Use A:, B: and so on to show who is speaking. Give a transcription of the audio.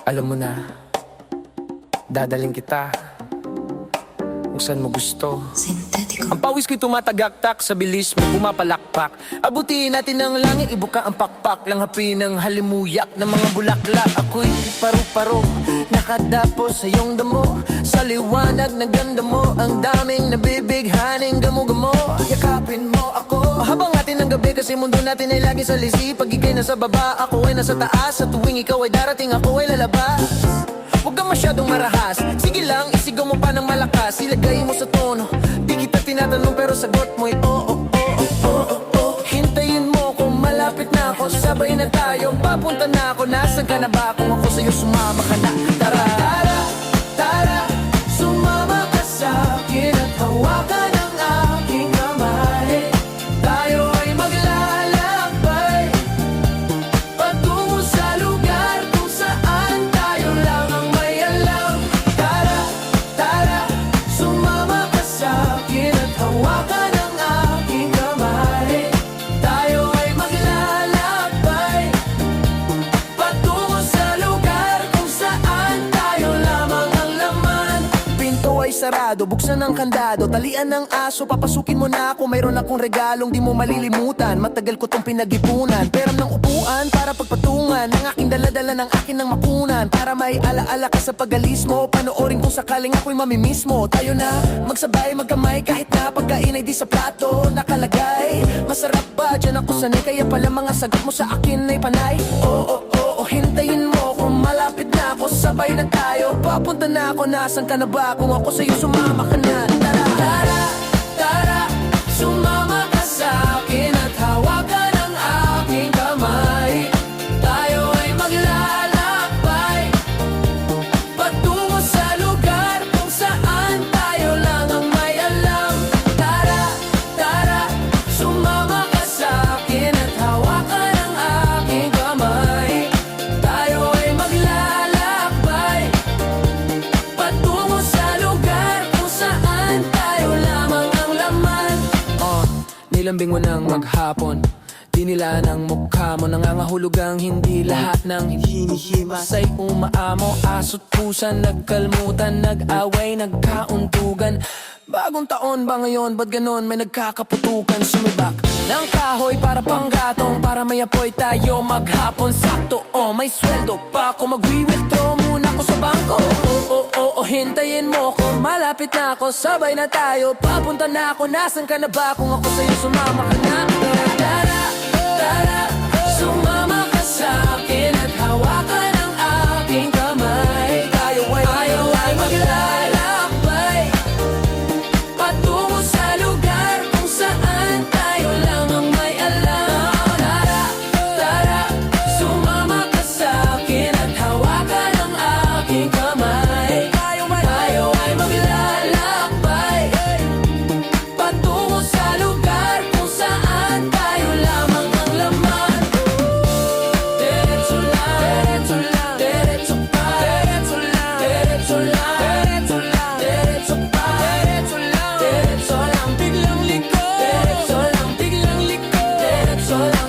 A: Alam mo na, dadaling kita kung saan mo gusto.
B: Sintetiko.
A: Ang pawis ko'y tumatagaktak, sa bilis mo pumapalakpak. Abutin natin ang langit, ibuka ang pakpak. Langhapin ang halimuyak ng mga bulaklak. Ako'y paru-paro, nakadapo sa iyong damo. Sa liwanag na ganda mo, ang daming nabibighaning gamo-gamo. Yakapin mo ako, habang atin ang gabi, kasi mundo natin ay lagi sa lisi. Pag ika'y nasa baba, ako ay nasa taas. Sa tuwing ikaw ay darating, ako ay lalabas. Huwag kang masyadong marahas, sige lang, isigaw mo pa ng malakas. Ilagay mo sa tono, di kita tinatanong pero sagot mo'y oo, oo, oo, oo. Hintayin mo kung malapit na ako, sabay na tayo, papunta na ako. Nasaan ka na ba? Kung ako sa'yo sumama ka na. Tara, tara, tara, sumama ka sa'kin at hawakan ang aking kamay. Tayo ay maglalakbay patungo sa lugar kung saan tayo lang ang may alam. Tara, tara, sumama ka sa'kin at hawakan ang aking kamay. Tayo ay maglalakbay patungo sa lugar kung saan tayo lamang ang laman. Pinto ay sarado, buksan ang kandado, talian ng aso, papasukin mo na ako. Mayroon akong regalong di mo malilimutan. Matagal ko tong pinag-ipunan, peram ng upuan para pagpatungan. Ang aking daladala ng akin ng mapunan, para may alaala ka sa pag-alis mo. Panoorin kung sakaling ako'y mamimiss mo. Tayo na magsabay magkamay, kahit na pagkain ay di sa plato nakalagay. Masarap ba? Diyan ako sanay, kaya pala mga sagot mo sa akin ay panay. Oo, oo, oo, hintayin mo kung malapit na ako, sabay na tayo, papunta na ako. Nasaan ka na ba? Kung ako sa'yo sumama ka na. Tara, tara, tara, sumama ka sa'kin at hawakan ang aking kamay. Tayo ay maglalakbay patungo sa lugar kung saan tayo lang ang may alam. Tara, tara, sumama ka sa'kin at hawakan ang aking kamay. Tayo ay maglalakbay patungo sa lugar kung saan tayo lamang ang laman. Nilambing mo ng maghapon, dinila ng mukha mo, nangangahulog ang hindi lahat ng hinihimas ay umaamo. Aso't pusa nagkalmutan, nag-away, nagkauntugan. Bagong taon ba ngayon? Ba't ganon? May nagkakaputukan. Sumibak ng kahoy para panggatong, para may apoy tayo maghapon. Sakto, oh, may sweldo pa ako, mag-withdraw muna ako sa bangko. Oo, hintayin mo ko, malapit na ako, sabay na tayo, papunta na ako. Nasaan ka na ba? Kung ako sa'yo sumama ka na. Tara, tara, sumama ka sa'kin at hawakan ang aking kamay. Tayo ay maglalakbay patungo sa lugar kung saan tayo lang ang may alam. Tara, tara, sumama ka sa'kin at hawakan ang aking kamay. Tayo ay maglalakbay patungo sa lugar kung saan tayo lamang ang laman. Diretso lang, diretso pa, diretso lang, diretso lang, diretso pa, diretso lang, biglang liko, diretso lang, biglang liko, diretso lang,